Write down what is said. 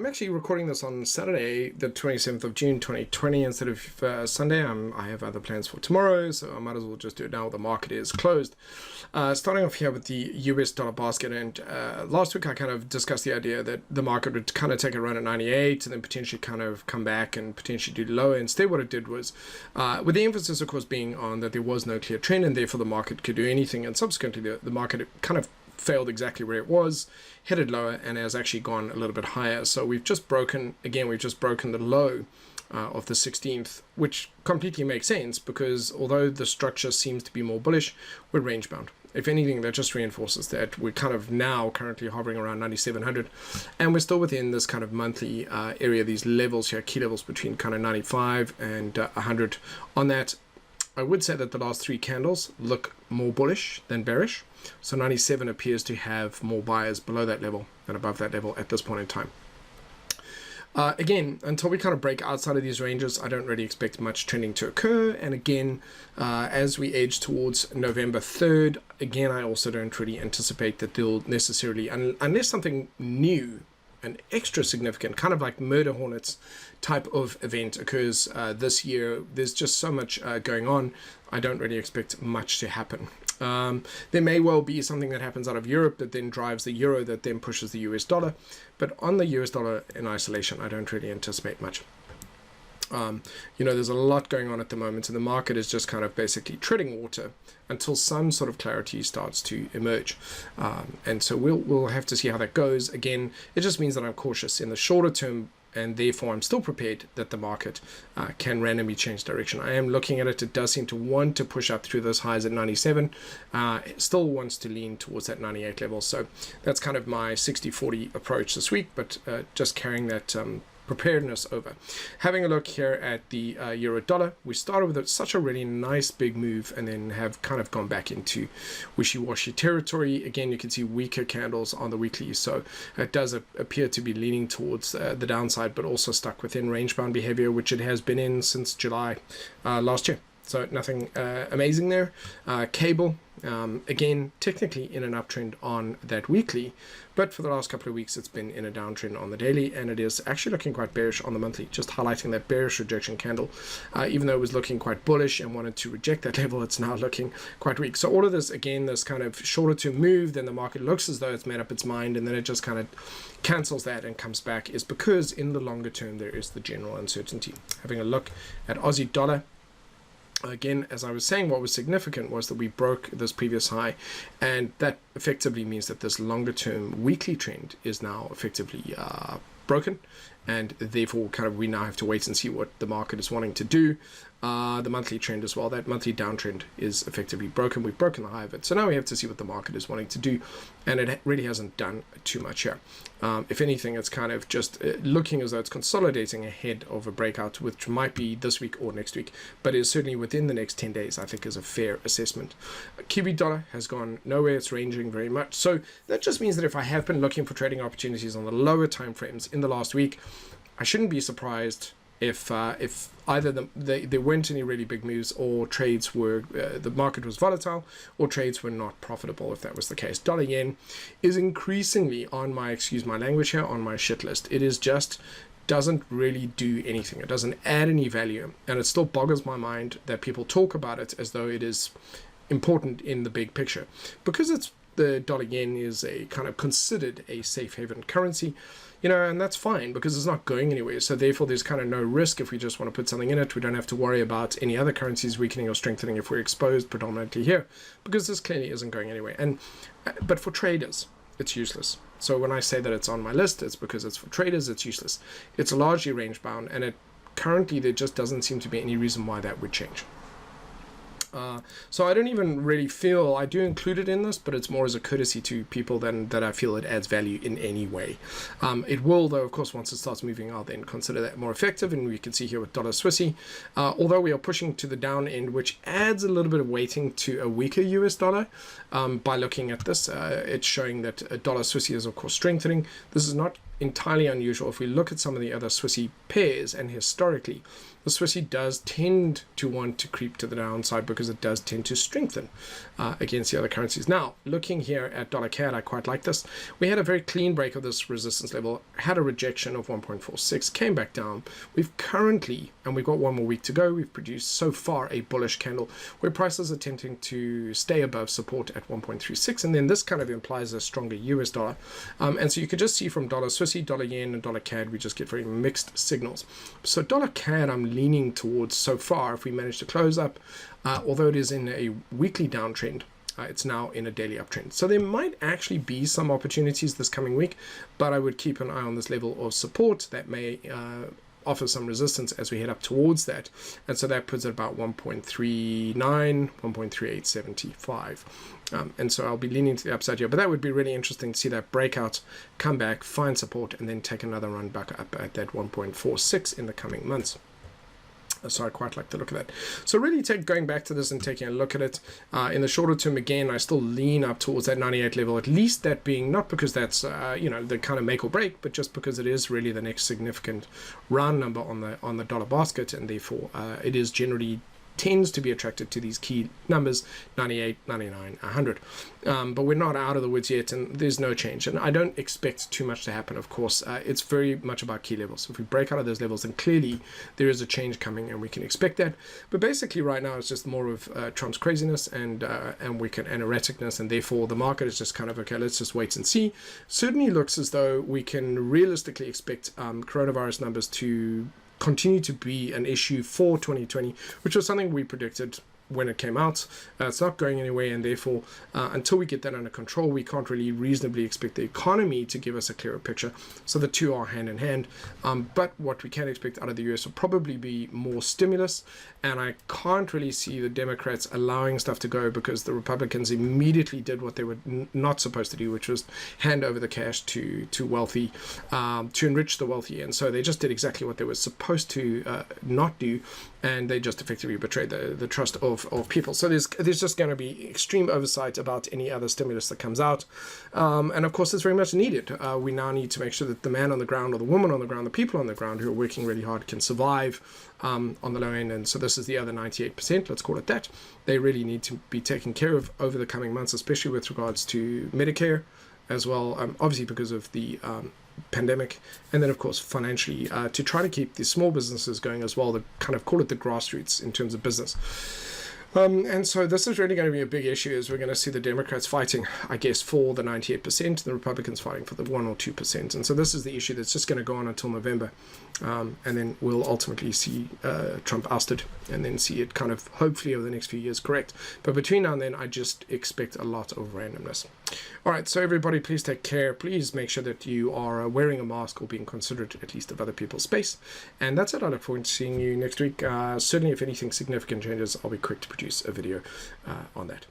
I'm actually recording this on Saturday, the 27th of June, 2020, instead of Sunday. I have other plans for tomorrow, so I might as well just do it now. The market is closed. Starting off here with the US dollar basket, and last week I kind of discussed the idea that the market would kind of take a run at 98 and then potentially kind of come back and potentially do lower. Instead, what it did was, with the emphasis, of course, being on that there was no clear trend and therefore the market could do anything, and subsequently the market kind of failed exactly where it was, headed lower, and has actually gone a little bit higher. So we've just broken the low of the 16th, which completely makes sense because although the structure seems to be more bullish, we're range bound. If anything, that just reinforces that we're kind of now currently hovering around 9,700, and we're still within this kind of monthly area, these levels here, key levels between kind of 95 and 100 on that. I would say that the last three candles look more bullish than bearish. So 97 appears to have more buyers below that level than above that level at this point in time. Again, until we kind of break outside of these ranges, I don't really expect much trending to occur. And again, as we edge towards November 3rd, again, I also don't really anticipate that they'll necessarily, unless something new an extra significant kind of like murder hornets type of event occurs this year. There's just so much going on. I don't really expect much to happen. There may well be something that happens out of Europe that then drives the euro, that then pushes the US dollar. But on the US dollar in isolation, I don't really anticipate much. There's a lot going on at the moment, and the market is just kind of basically treading water until some sort of clarity starts to emerge. And so we'll have to see how that goes. Again, it just means that I'm cautious in the shorter term, and therefore I'm still prepared that the market can randomly change direction. I am looking at it. It does seem to want to push up through those highs at 97. It still wants to lean towards that 98 level. So that's kind of my 60-40 approach this week, but just carrying that preparedness over. Having a look here at the euro dollar, we started with such a really nice big move and then have kind of gone back into wishy-washy territory. Again, you can see weaker candles on the weekly, so it does appear to be leaning towards the downside, but also stuck within range-bound behavior, which it has been in since July last year. So nothing amazing there. Cable, again, technically in an uptrend on that weekly, but for the last couple of weeks it's been in a downtrend on the daily, and it is actually looking quite bearish on the monthly, just highlighting that bearish rejection candle. Even though it was looking quite bullish and wanted to reject that level, it's now looking quite weak. So all of this, again, this kind of shorter term move, then the market looks as though it's made up its mind, and then it just kind of cancels that and comes back, is because in the longer term there is the general uncertainty. Having a look at Aussie dollar, again, as I was saying, what was significant was that we broke this previous high, and that effectively means that this longer term weekly trend is now effectively broken, and therefore kind of we now have to wait and see what the market is wanting to do. The monthly trend as well, that monthly downtrend is effectively broken. We've broken the high of it, so now we have to see what the market is wanting to do, and it really hasn't done too much here. If anything, it's kind of just looking as though it's consolidating ahead of a breakout, which might be this week or next week, but is certainly within the next 10 days, I think, is a fair assessment. Kiwi dollar has gone nowhere. It's ranging very much. So that just means that if I have been looking for trading opportunities on the lower time frames in the last week, I shouldn't be surprised if either there weren't any really big moves, or trades were, the market was volatile, or trades were not profitable, if that was the case. Dollar yen is increasingly on my, excuse my language here, on my shit list. It is just doesn't really do anything. It doesn't add any value, and it still boggles my mind that people talk about it as though it is important in the big picture, because it's the dollar yen is a kind of considered a safe haven currency, and that's fine because it's not going anywhere. So therefore there's kind of no risk if we just want to put something in it. We don't have to worry about any other currencies weakening or strengthening if we're exposed predominantly here, because this clearly isn't going anywhere. But for traders, it's useless. So when I say that it's on my list, it's because it's for traders, it's useless. It's largely range bound, and currently there just doesn't seem to be any reason why that would change. So I don't even really feel, I do include it in this, but it's more as a courtesy to people than that I feel it adds value in any way. It will, though, of course, once it starts moving, I'll then consider that more effective, and we can see here with dollar Swissy, although we are pushing to the down end, which adds a little bit of weighting to a weaker US dollar. By looking at this, it's showing that dollar Swissy is, of course, strengthening. This is not entirely unusual. If we look at some of the other Swissy pairs, and historically, the Swissy does tend to want to creep to the downside because it does tend to strengthen against the other currencies. Now, looking here at dollar CAD, I quite like this. We had a very clean break of this resistance level, had a rejection of 1.46, came back down. We've currently, and we've got one more week to go, we've produced so far a bullish candle where prices are attempting to stay above support at 1.36, and then this kind of implies a stronger US dollar. And so you could just see from dollar Swissy, dollar yen, and dollar CAD, we just get very mixed signals. So dollar CAD, I'm leaning towards so far, if we manage to close up, although it is in a weekly downtrend, it's now in a daily uptrend. So there might actually be some opportunities this coming week, but I would keep an eye on this level of support that may offer some resistance as we head up towards that. And so that puts it about 1.39, 1.3875. And so I'll be leaning to the upside here, but that would be really interesting to see that breakout, come back, find support, and then take another run back up at that 1.46 in the coming months. So I quite like the look of that. So really going back to this and taking a look at it in the shorter term, again, I still lean up towards that 98 level, at least that being not because that's the kind of make or break, but just because it is really the next significant round number on the dollar basket, and therefore it is generally tends to be attracted to these key numbers, 98, 99, 100. But we're not out of the woods yet, and there's no change. And I don't expect too much to happen, of course. It's very much about key levels. If we break out of those levels, then clearly there is a change coming, and we can expect that. But basically right now it's just more of Trump's craziness and erraticness, and therefore the market is just kind of, okay, let's just wait and see. Certainly looks as though we can realistically expect coronavirus numbers to continue to be an issue for 2020, which was something we predicted when it came out. It's not going anywhere, and therefore until we get that under control, we can't really reasonably expect the economy to give us a clearer picture. So the two are hand in hand, but what we can expect out of the US will probably be more stimulus, and I can't really see the Democrats allowing stuff to go because the Republicans immediately did what they were not supposed to do, which was hand over the cash to wealthy, to enrich the wealthy, and so they just did exactly what they were supposed to not do, and they just effectively betrayed the trust of people. So there's just going to be extreme oversight about any other stimulus that comes out, and of course it's very much needed. We now need to make sure that the man on the ground or the woman on the ground, the people on the ground who are working really hard can survive on the low end, and so this is the other 98%, let's call it that. They really need to be taken care of over the coming months, especially with regards to Medicare as well, obviously because of the pandemic, and then of course financially to try to keep the small businesses going as well, to kind of call it the grassroots in terms of business. And so this is really going to be a big issue, as we're going to see the Democrats fighting, I guess, for the 98%, the Republicans fighting for the 1 or 2%. And so this is the issue that's just going to go on until November. And then we'll ultimately see Trump ousted, and then see it kind of hopefully over the next few years correct. But between now and then, I just expect a lot of randomness. All right, so everybody, please take care. Please make sure that you are wearing a mask or being considerate at least of other people's space. And that's it. I look forward to seeing you next week. Certainly, if anything significant changes, I'll be quick to produce a video on that.